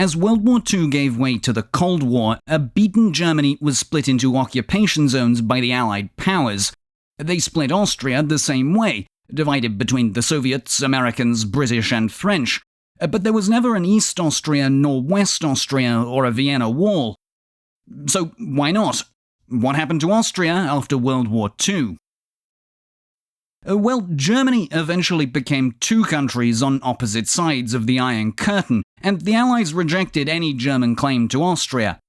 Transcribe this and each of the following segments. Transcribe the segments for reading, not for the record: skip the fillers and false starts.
As World War II gave way to the Cold War, a beaten Germany was split into occupation zones by the Allied powers. They split Austria the same way, divided between the Soviets, Americans, British and French. But there was never an East Austria nor West Austria or a Vienna Wall. So why not? What happened to Austria after World War II? Well, Germany eventually became two countries on opposite sides of the Iron Curtain, and the Allies rejected any German claim to Austria.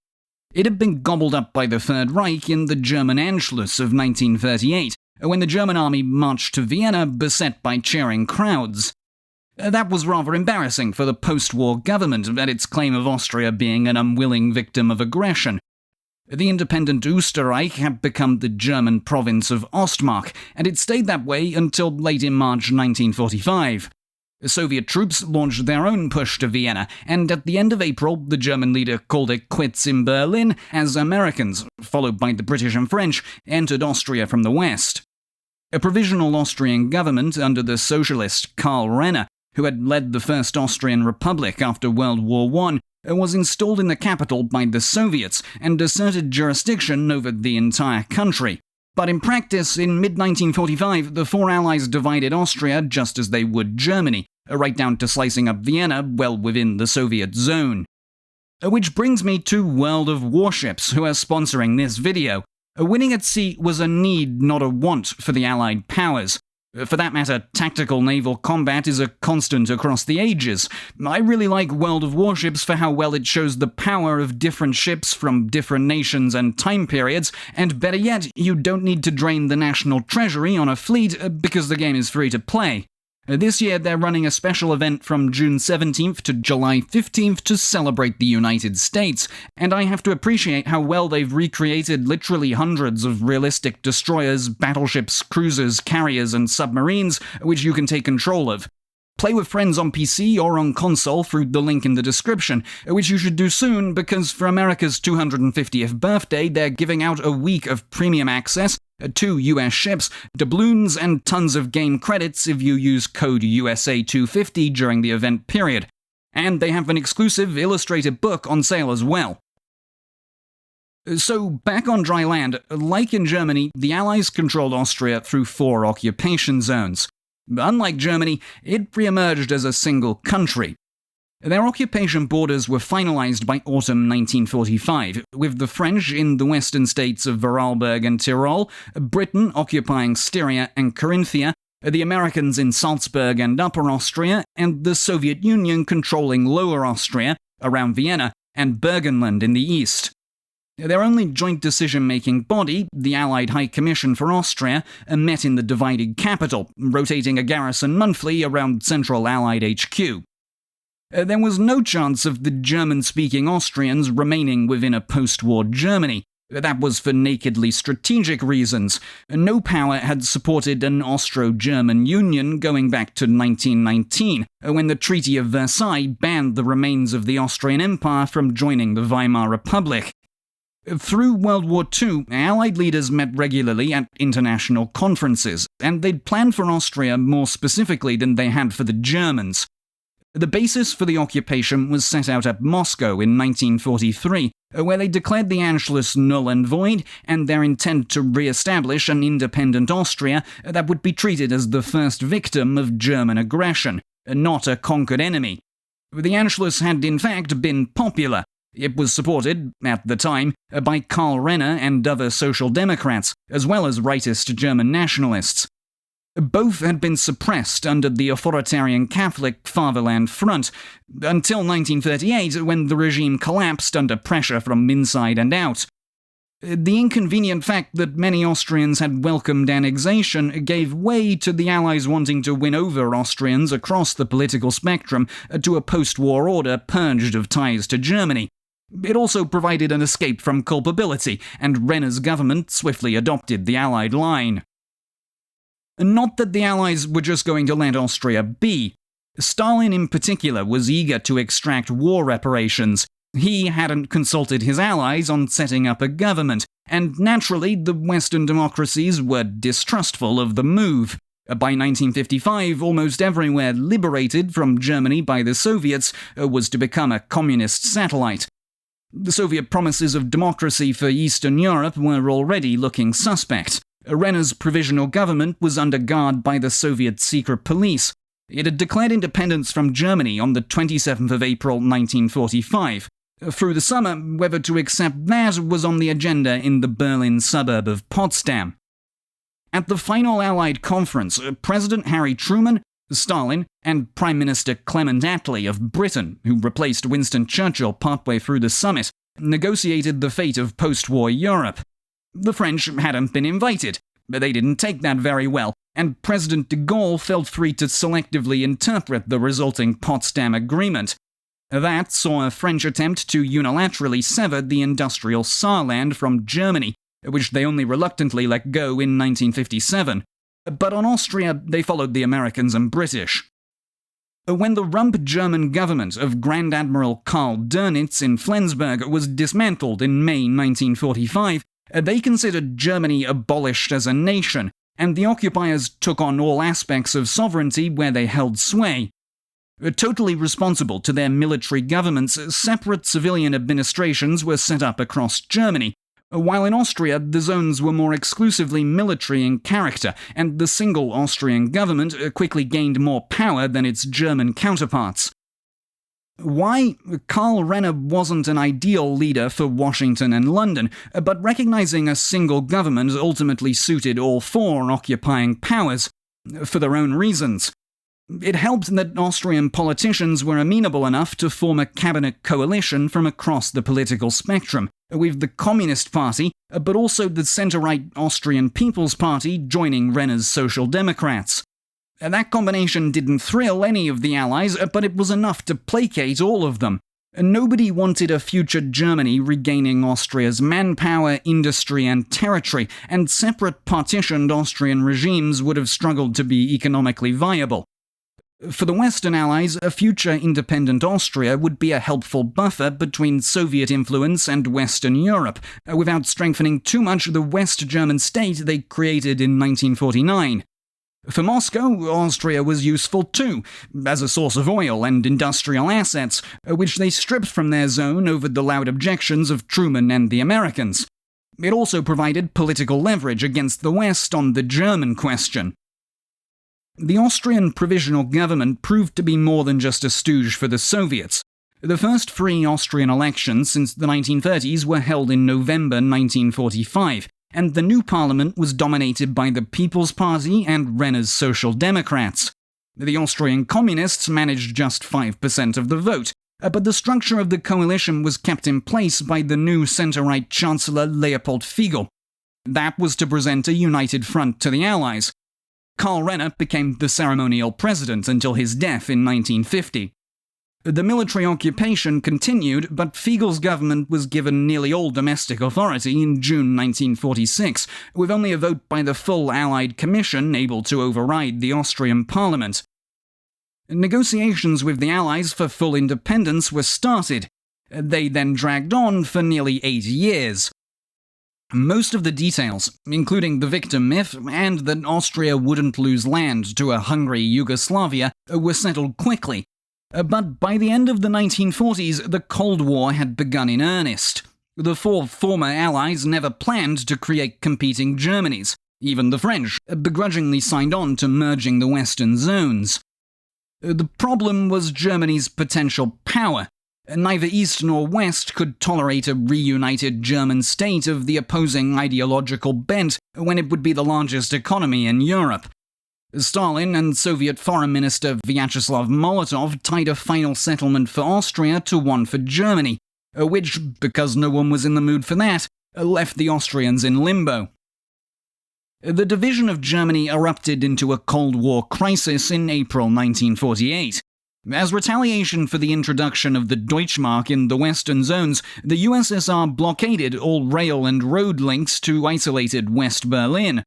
It had been gobbled up by the Third Reich in the German Anschluss of 1938, when the German army marched to Vienna beset by cheering crowds. That was rather embarrassing for the post-war government and its claim of Austria being an unwilling victim of aggression. The independent Österreich had become the German province of Ostmark, and it stayed that way until late in March 1945. Soviet troops launched their own push to Vienna, and at the end of April, the German leader called it quits in Berlin as Americans, followed by the British and French, entered Austria from the west. A provisional Austrian government under the socialist Karl Renner, who had led the First Austrian Republic after World War I, was installed in the capital by the Soviets and asserted jurisdiction over the entire country. But in practice, in mid-1945, the four Allies divided Austria just as they would Germany, right down to slicing up Vienna well within the Soviet zone. Which brings me to World of Warships, who are sponsoring this video. Winning at sea was a need, not a want, for the Allied powers. For that matter, tactical naval combat is a constant across the ages. I really like World of Warships for how well it shows the power of different ships from different nations and time periods, and better yet, you don't need to drain the national treasury on a fleet because the game is free to play. This year, they're running a special event from June 17th to July 15th to celebrate the United States, and I have to appreciate how well they've recreated literally hundreds of realistic destroyers, battleships, cruisers, carriers, and submarines, which you can take control of. Play with friends on PC or on console through the link in the description, which you should do soon because for America's 250th birthday, they're giving out a week of premium access, 2 US ships, doubloons, and tons of game credits if you use code USA250 during the event period. And they have an exclusive illustrated book on sale as well. So, back on dry land, like in Germany, the Allies controlled Austria through 4 occupation zones. Unlike Germany, it re-emerged as a single country. Their occupation borders were finalized by autumn 1945, with the French in the western states of Vorarlberg and Tyrol, Britain occupying Styria and Carinthia, the Americans in Salzburg and Upper Austria, and the Soviet Union controlling Lower Austria, around Vienna, and Burgenland in the east. Their only joint decision-making body, the Allied High Commission for Austria, met in the divided capital, rotating a garrison monthly around Central Allied HQ. There was no chance of the German-speaking Austrians remaining within a post-war Germany. That was for nakedly strategic reasons. No power had supported an Austro-German union going back to 1919, when the Treaty of Versailles banned the remains of the Austrian Empire from joining the Weimar Republic. Through World War II, Allied leaders met regularly at international conferences, and they'd planned for Austria more specifically than they had for the Germans. The basis for the occupation was set out at Moscow in 1943, where they declared the Anschluss null and void, and their intent to re-establish an independent Austria that would be treated as the first victim of German aggression, not a conquered enemy. The Anschluss had in fact been popular. It was supported, at the time, by Karl Renner and other social democrats, as well as rightist German nationalists. Both had been suppressed under the authoritarian Catholic Fatherland Front, until 1938 when the regime collapsed under pressure from inside and out. The inconvenient fact that many Austrians had welcomed annexation gave way to the Allies wanting to win over Austrians across the political spectrum to a post-war order purged of ties to Germany. It also provided an escape from culpability, and Renner's government swiftly adopted the Allied line. Not that the Allies were just going to let Austria be. Stalin in particular was eager to extract war reparations. He hadn't consulted his allies on setting up a government, and naturally the Western democracies were distrustful of the move. By 1955, almost everywhere liberated from Germany by the Soviets was to become a communist satellite. The Soviet promises of democracy for Eastern Europe were already looking suspect. Renner's provisional government was under guard by the Soviet secret police. It had declared independence from Germany on the 27th of April 1945. Through the summer, whether to accept that was on the agenda in the Berlin suburb of Potsdam. At the final Allied conference, President Harry Truman, Stalin, and Prime Minister Clement Attlee of Britain, who replaced Winston Churchill partway through the summit, negotiated the fate of post-war Europe. The French hadn't been invited, but they didn't take that very well, and President de Gaulle felt free to selectively interpret the resulting Potsdam Agreement. That saw a French attempt to unilaterally sever the industrial Saarland from Germany, which they only reluctantly let go in 1957. But on Austria, they followed the Americans and British. When the rump German government of Grand Admiral Karl Dönitz in Flensburg was dismantled in May 1945, they considered Germany abolished as a nation, and the occupiers took on all aspects of sovereignty where they held sway. Totally responsible to their military governments, separate civilian administrations were set up across Germany, while in Austria the zones were more exclusively military in character, and the single Austrian government quickly gained more power than its German counterparts. Why? Karl Renner wasn't an ideal leader for Washington and London, but recognizing a single government ultimately suited all four occupying powers, for their own reasons. It helped that Austrian politicians were amenable enough to form a cabinet coalition from across the political spectrum, with the Communist Party, but also the centre-right Austrian People's Party joining Renner's Social Democrats. That combination didn't thrill any of the Allies, but it was enough to placate all of them. Nobody wanted a future Germany regaining Austria's manpower, industry, and territory, and separate partitioned Austrian regimes would have struggled to be economically viable. For the Western Allies, a future independent Austria would be a helpful buffer between Soviet influence and Western Europe, without strengthening too much the West German state they created in 1949. For Moscow, Austria was useful too, as a source of oil and industrial assets, which they stripped from their zone over the loud objections of Truman and the Americans. It also provided political leverage against the West on the German question. The Austrian provisional government proved to be more than just a stooge for the Soviets. The first free Austrian elections since the 1930s were held in November 1945, and the new parliament was dominated by the People's Party and Renner's Social Democrats. The Austrian Communists managed just 5% of the vote, but the structure of the coalition was kept in place by the new centre-right Chancellor Leopold Figl. That was to present a united front to the Allies. Karl Renner became the ceremonial president until his death in 1950. The military occupation continued, but Figl's government was given nearly all domestic authority in June 1946, with only a vote by the full Allied Commission able to override the Austrian parliament. Negotiations with the Allies for full independence were started. They then dragged on for nearly 8 years. Most of the details, including the victim myth and that Austria wouldn't lose land to a hungry Yugoslavia, were settled quickly. But by the end of the 1940s, the Cold War had begun in earnest. The four former Allies never planned to create competing Germanys. Even the French begrudgingly signed on to merging the Western zones. The problem was Germany's potential power. Neither East nor West could tolerate a reunited German state of the opposing ideological bent when it would be the largest economy in Europe. Stalin and Soviet Foreign Minister Vyacheslav Molotov tied a final settlement for Austria to one for Germany, which, because no one was in the mood for that, left the Austrians in limbo. The division of Germany erupted into a Cold War crisis in April 1948. As retaliation for the introduction of the Deutschmark in the Western zones, the USSR blockaded all rail and road links to isolated West Berlin.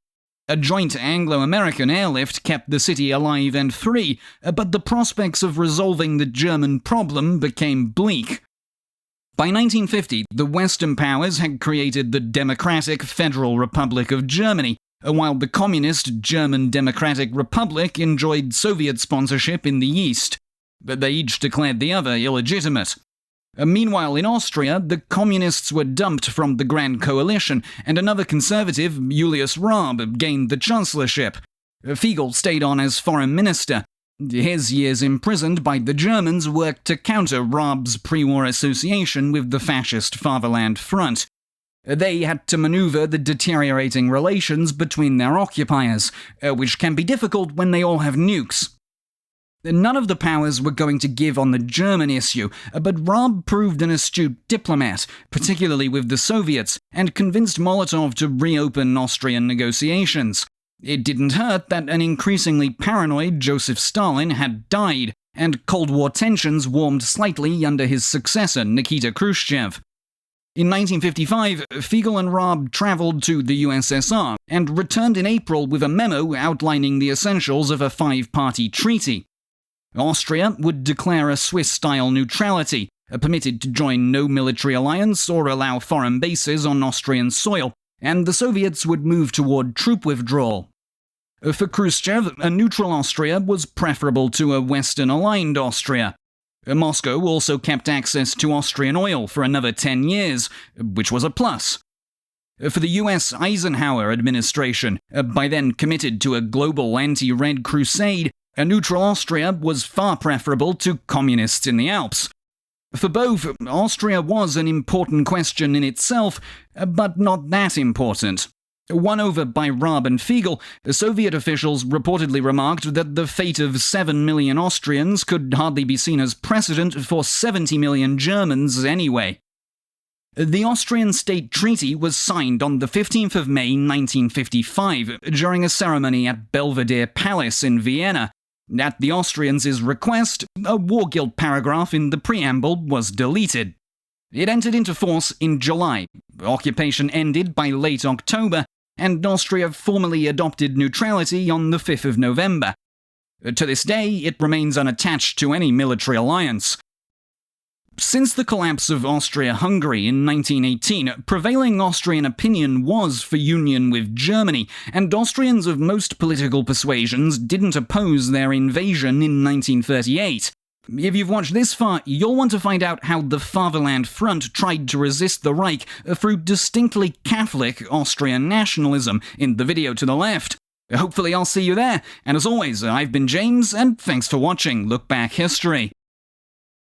A joint Anglo-American airlift kept the city alive and free, but the prospects of resolving the German problem became bleak. By 1950, the Western powers had created the Democratic Federal Republic of Germany, while the communist German Democratic Republic enjoyed Soviet sponsorship in the east. But they each declared the other illegitimate. Meanwhile, in Austria, the communists were dumped from the Grand Coalition, and another conservative, Julius Raab, gained the chancellorship. Fiegel stayed on as foreign minister. His years imprisoned by the Germans worked to counter Raab's pre-war association with the fascist Fatherland Front. They had to maneuver the deteriorating relations between their occupiers, which can be difficult when they all have nukes. None of the powers were going to give on the German issue, but Raab proved an astute diplomat, particularly with the Soviets, and convinced Molotov to reopen Austrian negotiations. It didn't hurt that an increasingly paranoid Joseph Stalin had died, and Cold War tensions warmed slightly under his successor, Nikita Khrushchev. In 1955, Fiegel and Raab traveled to the USSR and returned in April with a memo outlining the essentials of a five-party treaty. Austria would declare a Swiss-style neutrality, permitted to join no military alliance or allow foreign bases on Austrian soil, and the Soviets would move toward troop withdrawal. For Khrushchev, a neutral Austria was preferable to a Western-aligned Austria. Moscow also kept access to Austrian oil for another 10 years, which was a plus. For the US Eisenhower administration, by then committed to a global anti-Red crusade, a neutral Austria was far preferable to communists in the Alps. For both, Austria was an important question in itself, but not that important. Won over by Raab and Fiegel, the Soviet officials reportedly remarked that the fate of 7 million Austrians could hardly be seen as precedent for 70 million Germans anyway. The Austrian State Treaty was signed on the 15th of May 1955 during a ceremony at Belvedere Palace in Vienna. At the Austrians' request, a war guilt paragraph in the preamble was deleted. It entered into force in July, occupation ended by late October, and Austria formally adopted neutrality on the 5th of November. To this day, it remains unattached to any military alliance. Since the collapse of Austria-Hungary in 1918, prevailing Austrian opinion was for union with Germany, and Austrians of most political persuasions didn't oppose their invasion in 1938. If you've watched this far, you'll want to find out how the Fatherland Front tried to resist the Reich through distinctly Catholic Austrian nationalism in the video to the left. Hopefully I'll see you there, and as always, I've been James, and thanks for watching Look Back History.